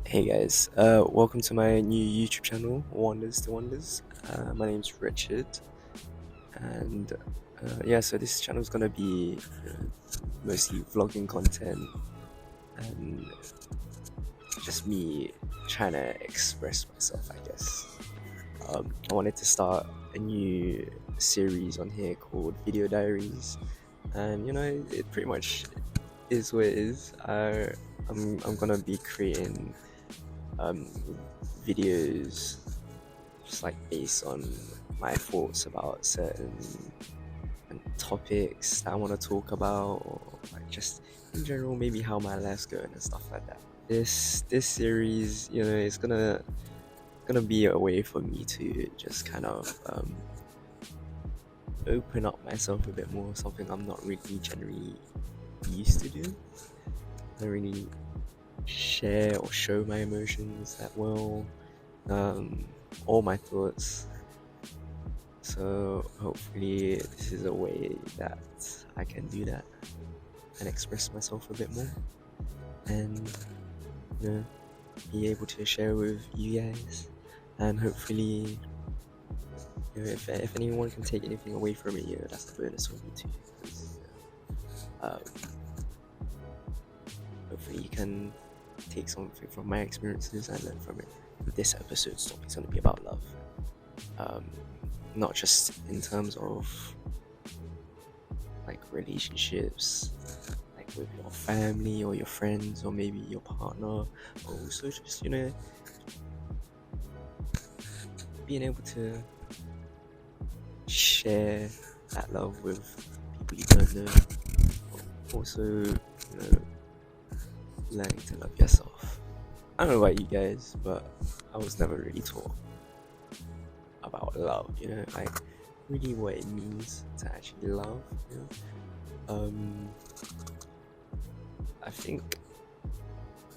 Hey guys, welcome to my new YouTube channel, Wonders to Wonders. My name's Richard, and so this channel is gonna be mostly vlogging content and just me trying to express myself, I guess. I wanted to start a new series on here called Video Diaries, and it pretty much is what it is. I'm gonna be creating um, videos just like based on my thoughts about certain topics that I want to talk about, or like just in general, maybe how my life's going and stuff like that. This series, it's gonna be a way for me to just kind of open up myself a bit more, something I'm not really generally used to do. I don't really share or show my emotions that well, all my thoughts. So hopefully this is a way that I can do that and express myself a bit more, and you know be able to share with you guys. And hopefully, if anyone can take anything away from it, that's the bonus for me too. 'Cause, um, hopefully you can take something from my experiences and learn from it. This episode's topic is going to be about love, um, not just in terms of like relationships, like with your family or your friends or maybe your partner, but also just being able to share that love with people you don't know. Also, learning to love yourself. I don't know about you guys, but I was never really taught about love, like really what it means to actually love. I think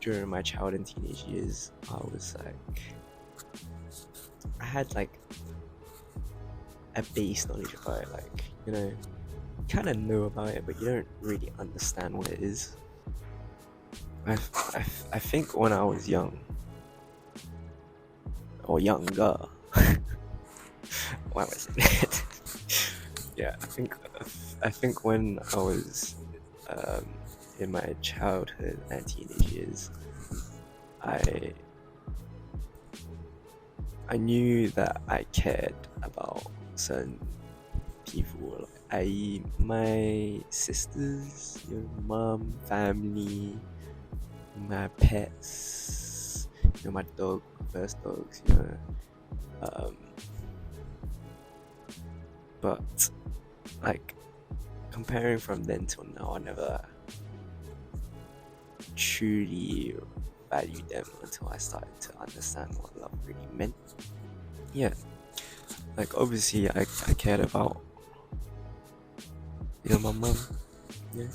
during my child and teenage years, I had like a base knowledge about it, like kind of know about it, but you don't really understand what it is. I think when I was young or younger, why was it? Yeah, I think when I was in my childhood and teenage years, I knew that I cared about certain people, like, i.e., my sisters, mom, family, my pets, my dog, first dogs, um, but like comparing from then till now, I never truly valued them until I started to understand what love really meant. Yeah, like obviously I cared about my mom. Yeah,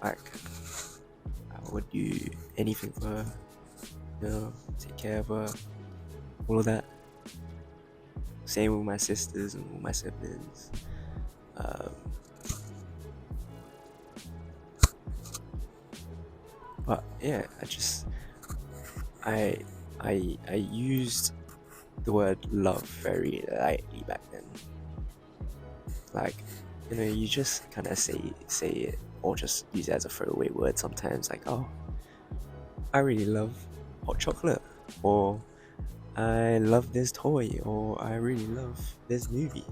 like I would do anything for her, take care of her, all of that. Same with my sisters and all my siblings. Um, but yeah, I I used the word love very lightly back then. Like, you just kind of say it or just use it as a throwaway word sometimes. Like, oh, I really love hot chocolate, or I love this toy, or I really love this movie.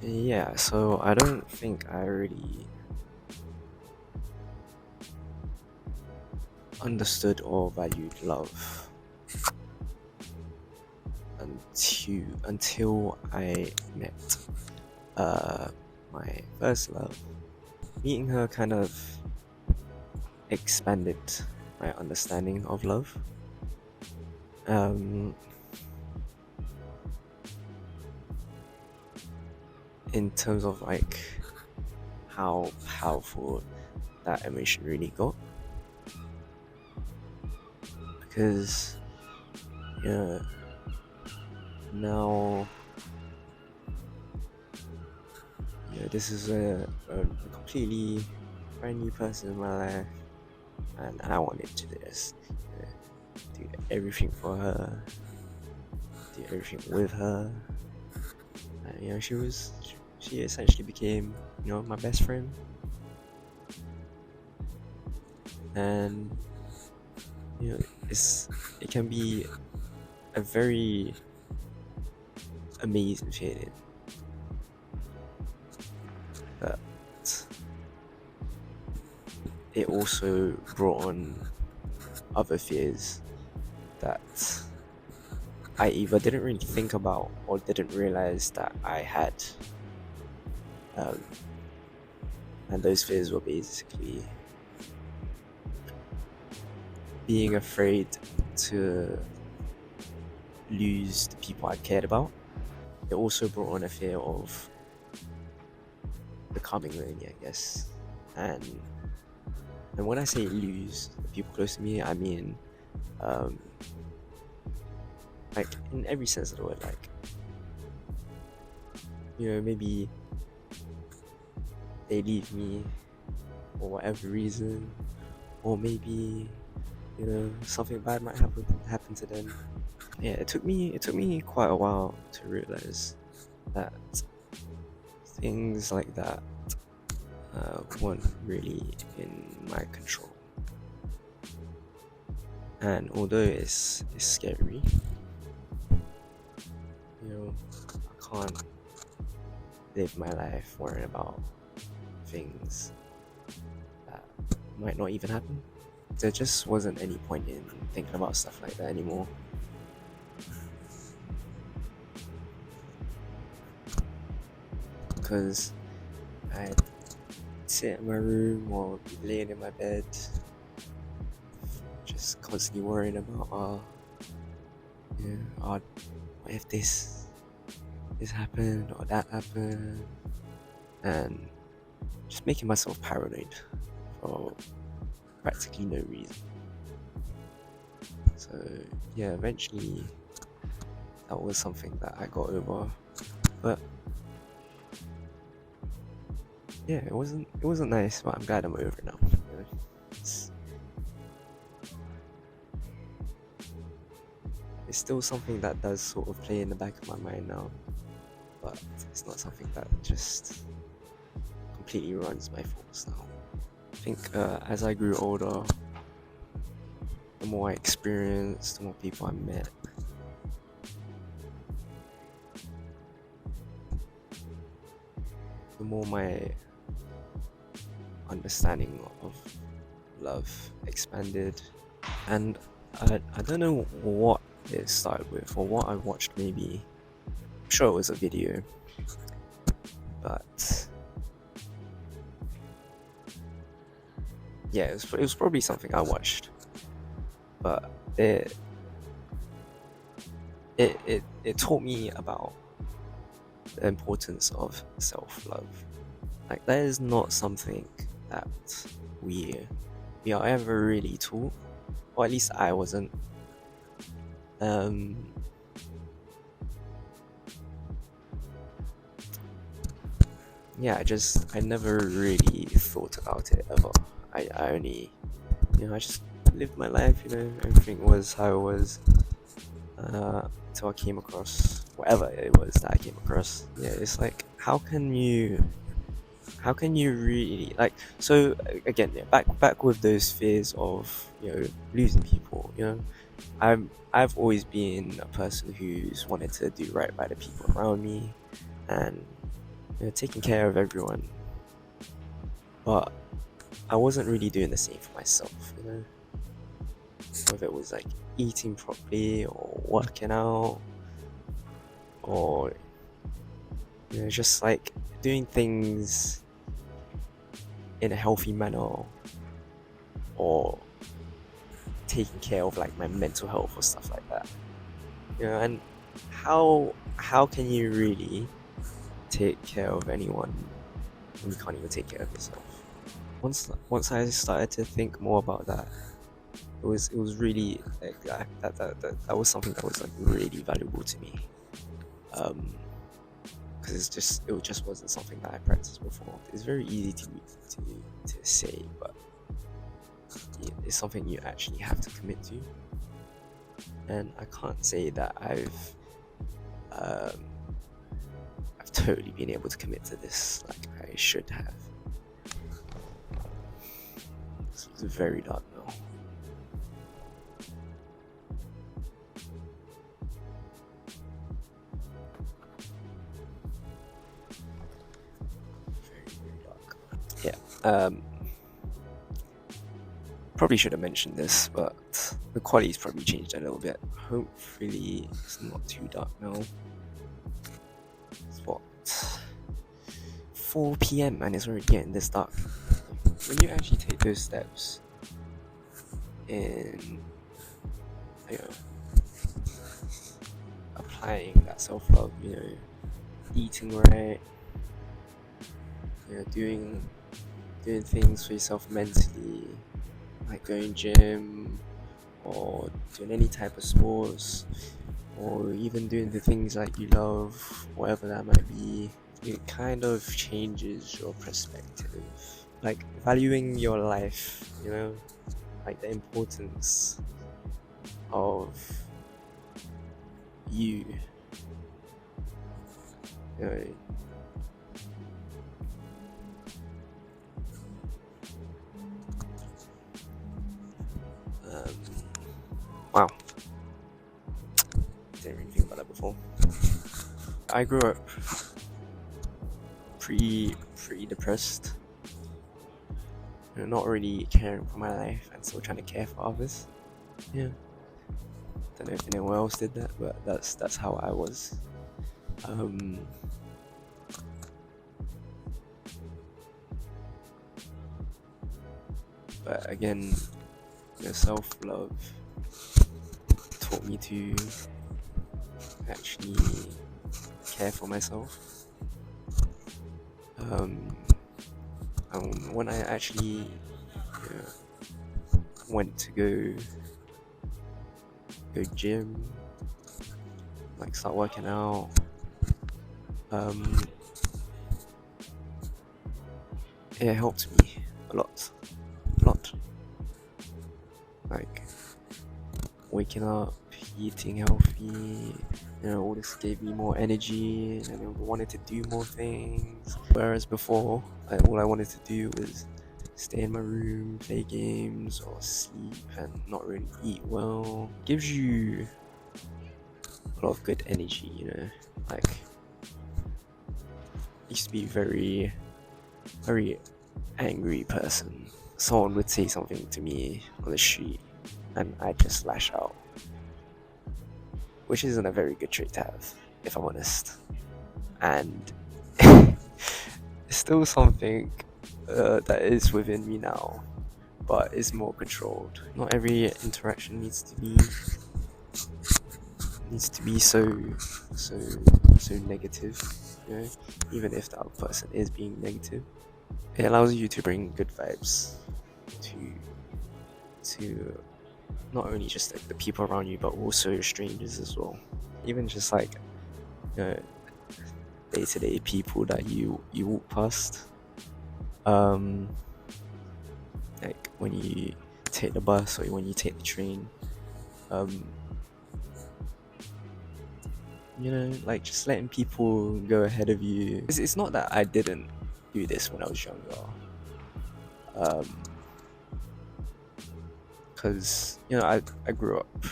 Yeah, so I don't think I really understood or valued love until I met my first love. Meeting her kind of expanded my understanding of love. In terms of like how powerful that emotion really got, because now this is a completely brand new person in my life, and I wanted to just do everything for her, do everything with her. And, she essentially became, my best friend. And you know, it can be a very amazing feeling, but it also brought on other fears that I either didn't really think about or didn't realize that I had. Um, and those fears were basically being afraid to lose the people I cared about. It also brought on a fear of becoming lonely, I guess. And when I say lose the people close to me, I mean like in every sense of the word. Like, maybe they leave me for whatever reason, or maybe something bad might happen to them. Yeah, it took me quite a while to realize that things like that weren't really in my control. And although it's scary, I can't live my life worrying about things that might not even happen. There just wasn't any point in thinking about stuff like that anymore. Because I'd sit in my room or be laying in my bed, just constantly worrying about, what if this happened or that happened, and just making myself paranoid for practically no reason. So yeah, eventually that was something that I got over, but yeah, it wasn't nice, but I'm glad I'm over it now. It's still something that does sort of play in the back of my mind now, but it's not something that just completely runs my thoughts now. I think as I grew older, the more I experienced, the more people I met, the more my understanding of love expanded. And I don't know what it started with or what I watched. Maybe, I'm sure it was a video, but yeah, it was probably something I watched, but it taught me about the importance of self-love. Like, that is not something that we are ever really taught, or at least I wasn't. Yeah, I never really thought about it ever. I only, I just lived my life, everything was how it was, till I came across whatever it was that I came across. Yeah, it's like, how can you really, like, so again, yeah, back with those fears of, losing people, I've always been a person who's wanted to do right by the people around me, and taking care of everyone, but I wasn't really doing the same for myself, whether it was like eating properly or working out, or just like doing things in a healthy manner, or taking care of like my mental health or stuff like that. And how can you really take care of anyone when you can't even take care of yourself? Once I started to think more about that, it was really like that was something that was like really valuable to me, because it just wasn't something that I practiced before. It's very easy to say, but it's something you actually have to commit to. and I can't say that um, I've totally been able to commit to this like I should have. It's very dark now. Very dark. Yeah. Probably should have mentioned this, but the quality's probably changed a little bit. Hopefully, it's not too dark now. It's what, 4 p.m. and it's already getting this dark. When you actually take those steps in, you know, applying that self-love, you know, eating right, you know, doing things for yourself mentally, like going gym or doing any type of sports, or even doing the things like you love, whatever that might be, it kind of changes your perspective. Like valuing your life, you know, like the importance of you, you know. Wow, didn't really think about that before. I grew up pretty depressed, you know, not really caring for my life and still trying to care for others. Yeah, don't know if anyone else did that, but that's how I was. But again, you know, self-love taught me to actually care for myself. When I actually went to go gym, like start working out, it helped me a lot. Like waking up, eating healthy, you know, all this gave me more energy and I wanted to do more things. Whereas before, all I wanted to do was stay in my room, play games or sleep and not really eat well. Gives you a lot of good energy, you know. Like, I used to be very angry person. Someone would say something to me on the street and I'd just lash out, which isn't a very good trait to have, if I'm honest. And it's still something that is within me now, but is more controlled. Not every interaction needs to be so negative, you know, even if that person is being negative. It allows you to bring good vibes to not only just like the people around you, but also strangers as well. Even just like, you know, day-to-day people that you walk past. Like when you take the bus or when you take the train. You know, like just letting people go ahead of you. It's not that I didn't do this when I was younger. Because, you know, I grew up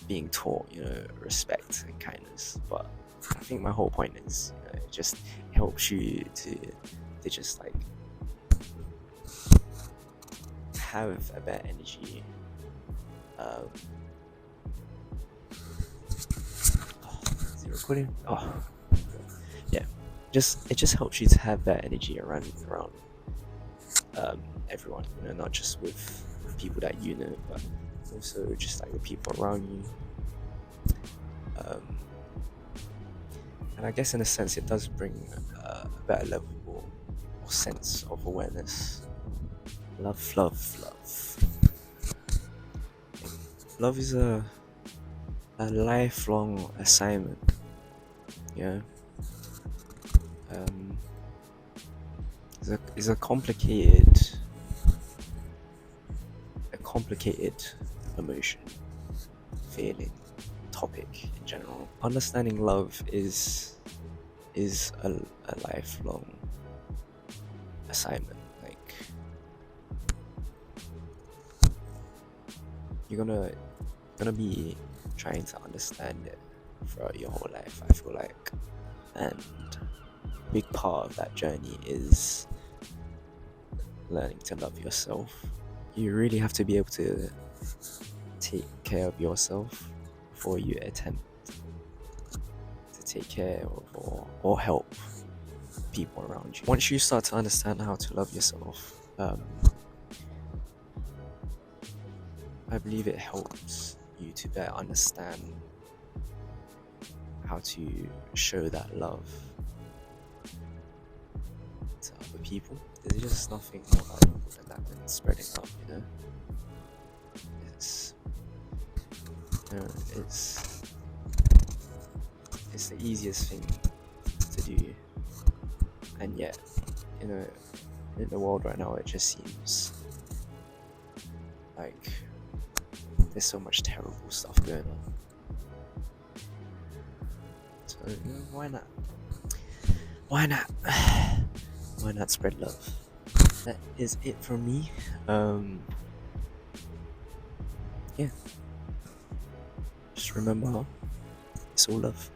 being taught, you know, respect and kindness. But I think my whole point is, you know, it just helps you to just like have a better energy. Is it recording? Oh, yeah. It just helps you to have that energy around everyone, you know, not just with people that you know, but also just like the people around you. And I guess in a sense it does bring a better level or sense of awareness. Love. Love is a lifelong assignment. Yeah. It's a complicated emotion, feeling, topic in general. Understanding love is a lifelong assignment. Like, you're gonna be trying to understand it throughout your whole life, I feel like. And a big part of that journey is learning to love yourself. You really have to be able to take care of yourself before you attempt to take care of or help people around you. Once you start to understand how to love yourself, I believe it helps you to better understand how to show that love to other people. There's just nothing more valuable than that, than spreading love, you know? It's the easiest thing to do, and yet, you know, in the world right now, it just seems like there's so much terrible stuff going on. So, you know, why not? Why not? Why not spread love? That is it from me. Yeah. Just remember, it's all love.